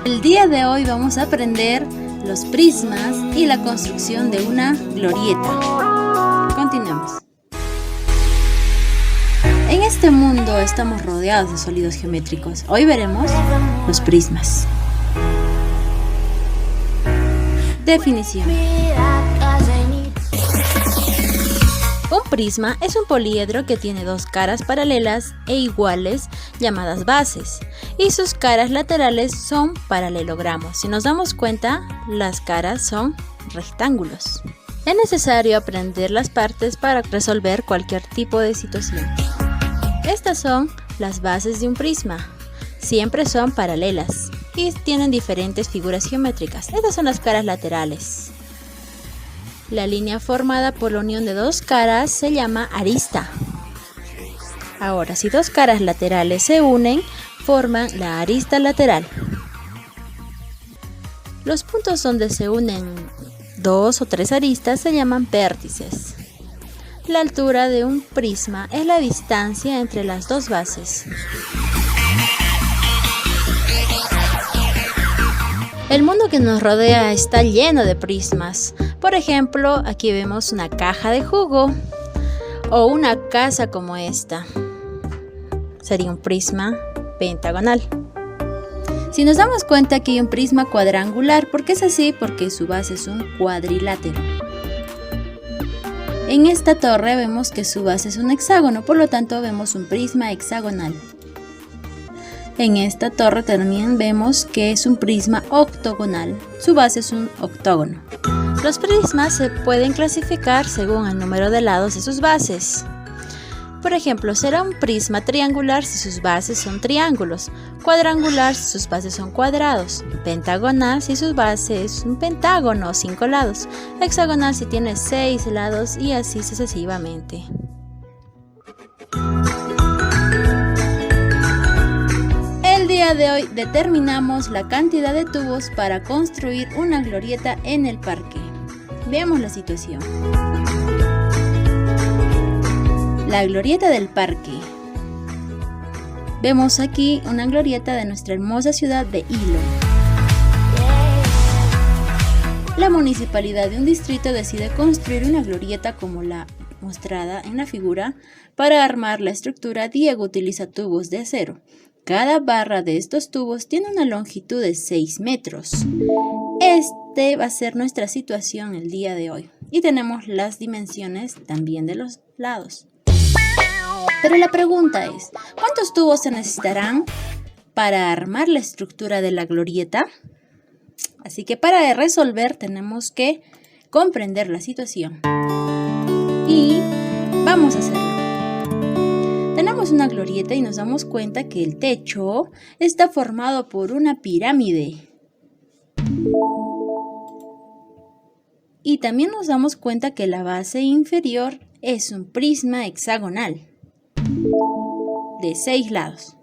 El día de hoy vamos a aprender los prismas y la construcción de una glorieta. Continuemos. En este mundo estamos rodeados de sólidos geométricos. Hoy veremos los prismas. Definición. Un prisma es un poliedro que tiene dos caras paralelas e iguales llamadas bases y sus caras laterales son paralelogramos. Si nos damos cuenta, las caras son rectángulos. Es necesario aprender las partes para resolver cualquier tipo de situación. Estas son las bases de un prisma. Siempre son paralelas y tienen diferentes figuras geométricas. Estas son las caras laterales. La línea formada por la unión de dos caras se llama arista. Ahora, si dos caras laterales se unen, forman la arista lateral. Los puntos donde se unen dos o tres aristas se llaman vértices. La altura de un prisma es la distancia entre las dos bases. El mundo que nos rodea está lleno de prismas. Por ejemplo, aquí vemos una caja de jugo o una casa como esta. Sería un prisma pentagonal. Si nos damos cuenta que hay un prisma cuadrangular, ¿por qué es así? Porque su base es un cuadrilátero. En esta torre vemos que su base es un hexágono, por lo tanto vemos un prisma hexagonal. En esta torre también vemos que es un prisma octogonal. Su base es un octógono. Los prismas se pueden clasificar según el número de lados de sus bases. Por ejemplo, será un prisma triangular si sus bases son triángulos, cuadrangular si sus bases son cuadrados, pentagonal si sus bases es un pentágono o 5 lados, hexagonal si tiene 6 lados y así sucesivamente. El día de hoy determinamos la cantidad de tubos para construir una glorieta en el parque. Veamos la situación. La glorieta del parque. Vemos aquí una glorieta de nuestra hermosa ciudad de Hilo. La municipalidad de un distrito decide construir una glorieta como la mostrada en la figura. Para armar la estructura, Diego utiliza tubos de acero. Cada barra de estos tubos tiene una longitud de 6 metros. Este va a ser nuestra situación el día de hoy. Y tenemos las dimensiones también de los lados. Pero la pregunta es, ¿cuántos tubos se necesitarán para armar la estructura de la glorieta? Así que para resolver tenemos que comprender la situación. Y vamos a hacerlo. Tenemos una glorieta y nos damos cuenta que el techo está formado por una pirámide. Y también nos damos cuenta que la base inferior es un prisma hexagonal de 6 lados.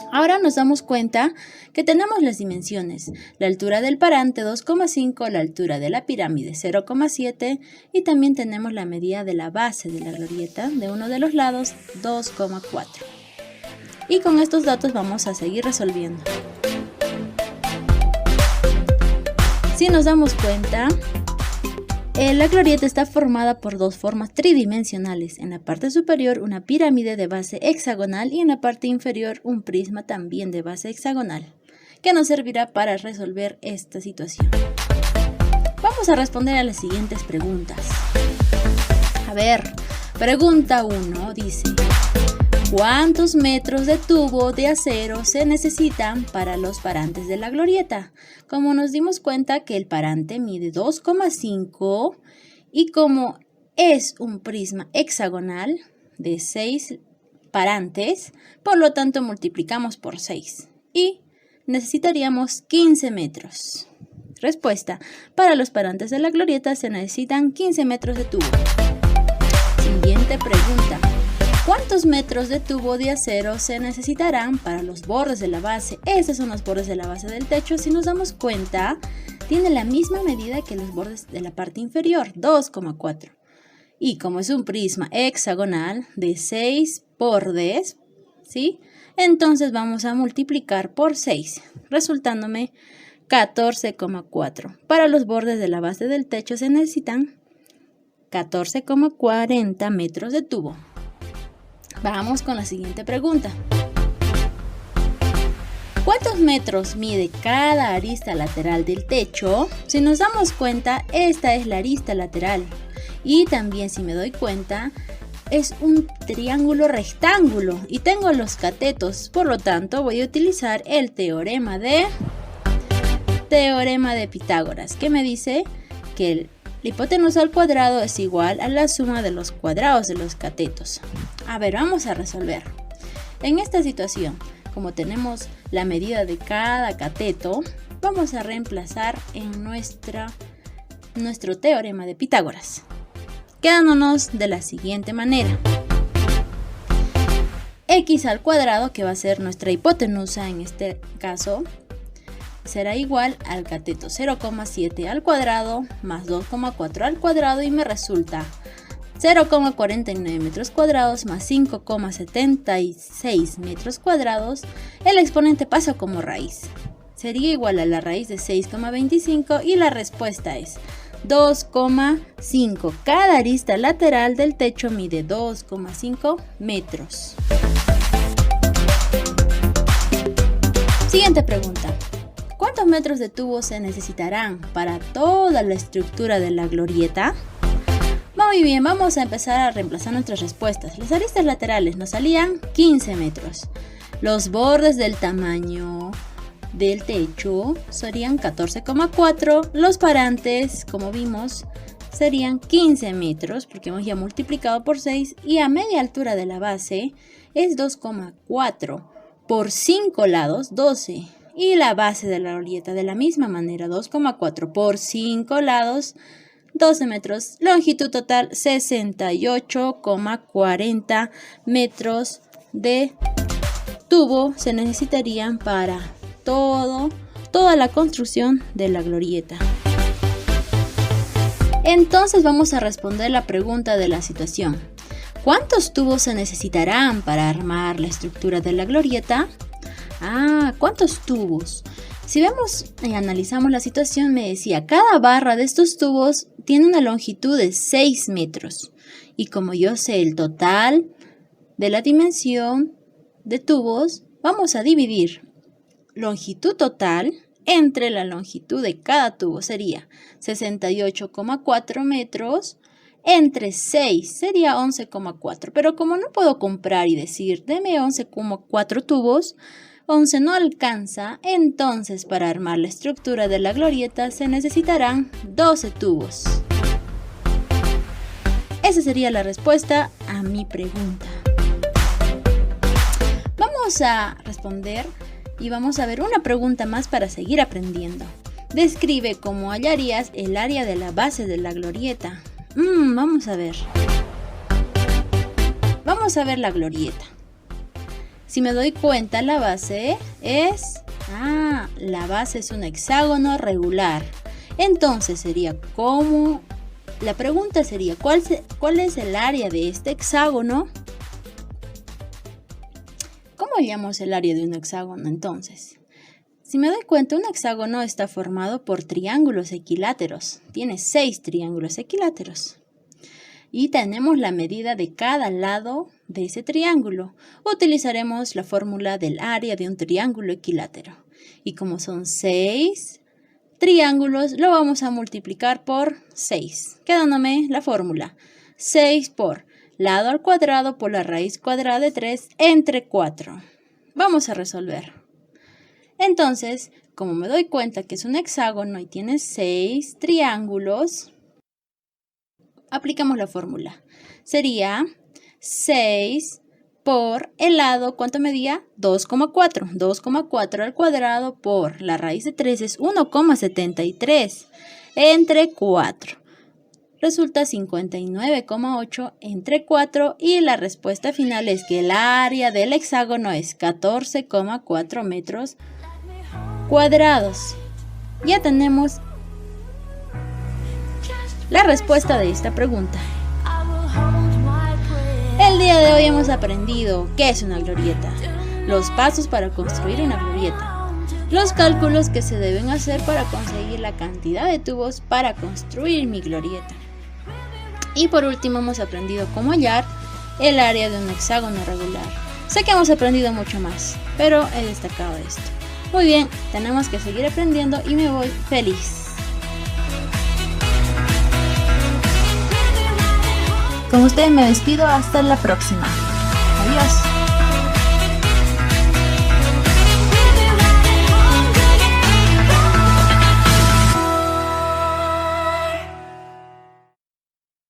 Ahora nos damos cuenta que tenemos las dimensiones, la altura del parante 2,5, la altura de la pirámide 0,7 y también tenemos la medida de la base de la glorieta de uno de los lados 2,4. Y con estos datos vamos a seguir resolviendo. Si nos damos cuenta, la glorieta está formada por dos formas tridimensionales. En la parte superior una pirámide de base hexagonal y en la parte inferior un prisma también de base hexagonal, que nos servirá para resolver esta situación. Vamos a responder a las siguientes preguntas. A ver, pregunta 1 dice: ¿cuántos metros de tubo de acero se necesitan para los parantes de la glorieta? Como nos dimos cuenta que el parante mide 2,5 y como es un prisma hexagonal de 6 parantes, por lo tanto multiplicamos por 6 y necesitaríamos 15 metros. Respuesta: para los parantes de la glorieta se necesitan 15 metros de tubo. Siguiente pregunta: ¿cuántos metros de tubo de acero se necesitarán para los bordes de la base? Estos son los bordes de la base del techo. Si nos damos cuenta, tiene la misma medida que los bordes de la parte inferior, 2,4. Y como es un prisma hexagonal de 6 bordes, ¿sí? Entonces vamos a multiplicar por 6, resultándome 14,4. Para los bordes de la base del techo se necesitan 14,40 metros de tubo. Vamos con la siguiente pregunta. ¿Cuántos metros mide cada arista lateral del techo? Si nos damos cuenta, esta es la arista lateral. Y también, si me doy cuenta, es un triángulo rectángulo y tengo los catetos. Por lo tanto, voy a utilizar el teorema de Pitágoras, que me dice que la hipotenusa al cuadrado es igual a la suma de los cuadrados de los catetos. A ver, vamos a resolver. En esta situación, como tenemos la medida de cada cateto, vamos a reemplazar en nuestro teorema de Pitágoras, quedándonos de la siguiente manera. X al cuadrado, que va a ser nuestra hipotenusa en este caso, será igual al cateto 0,7 al cuadrado más 2,4 al cuadrado y me resulta 0,49 metros cuadrados más 5,76 metros cuadrados. El exponente pasa como raíz. Sería igual a la raíz de 6,25 y la respuesta es 2,5. Cada arista lateral del techo mide 2,5 metros. Siguiente pregunta. ¿Cuántos metros de tubo se necesitarán para toda la estructura de la glorieta? Muy bien, vamos a empezar a reemplazar nuestras respuestas. Las aristas laterales nos salían 15 metros. Los bordes del tamaño del techo serían 14,4. Los parantes, como vimos, serían 15 metros porque hemos ya multiplicado por 6. Y a media altura de la base es 2,4 por 5 lados, 12. Y la base de la glorieta de la misma manera, 2,4 por 5 lados, 12 metros. Longitud total, 68,40 metros de tubo se necesitarían para toda la construcción de la glorieta. Entonces vamos a responder la pregunta de la situación. ¿Cuántos tubos se necesitarán para armar la estructura de la glorieta? ¿Cuántos tubos? Si vemos y analizamos la situación, me decía, cada barra de estos tubos tiene una longitud de 6 metros. Y como yo sé el total de la dimensión de tubos, vamos a dividir longitud total entre la longitud de cada tubo. Sería 68,4 metros entre 6, sería 11,4. Pero como no puedo comprar y decir, deme 11,4 tubos, 11 no alcanza, entonces para armar la estructura de la glorieta se necesitarán 12 tubos. Esa sería la respuesta a mi pregunta. Vamos a responder y vamos a ver una pregunta más para seguir aprendiendo. Describe cómo hallarías el área de la base de la glorieta. Vamos a ver. Vamos a ver la glorieta. Si me doy cuenta, la base es un hexágono regular. Entonces la pregunta sería, ¿cuál es el área de este hexágono? ¿Cómo hallamos el área de un hexágono entonces? Si me doy cuenta, un hexágono está formado por triángulos equiláteros. Tiene 6 triángulos equiláteros. Y tenemos la medida de cada lado de ese triángulo. Utilizaremos la fórmula del área de un triángulo equilátero. Y como son 6 triángulos, lo vamos a multiplicar por 6. Quedándome la fórmula. 6 por lado al cuadrado por la raíz cuadrada de 3 entre 4. Vamos a resolver. Entonces, como me doy cuenta que es un hexágono y tiene 6 triángulos, aplicamos la fórmula. Sería 6 por el lado, ¿cuánto medía? 2,4. 2,4 al cuadrado por la raíz de 3 es 1,73 entre 4. Resulta 59,8 entre 4 y la respuesta final es que el área del hexágono es 14,4 metros cuadrados. Ya tenemos la respuesta de esta pregunta. El El día de hoy hemos aprendido qué es una glorieta, los pasos para construir una glorieta, los cálculos que se deben hacer para conseguir la cantidad de tubos para construir mi glorieta. Y por último hemos aprendido cómo hallar el área de un hexágono regular. Sé que hemos aprendido mucho más, pero he destacado esto. Muy bien, tenemos que seguir aprendiendo y me voy feliz. Con ustedes me despido hasta la próxima. Adiós.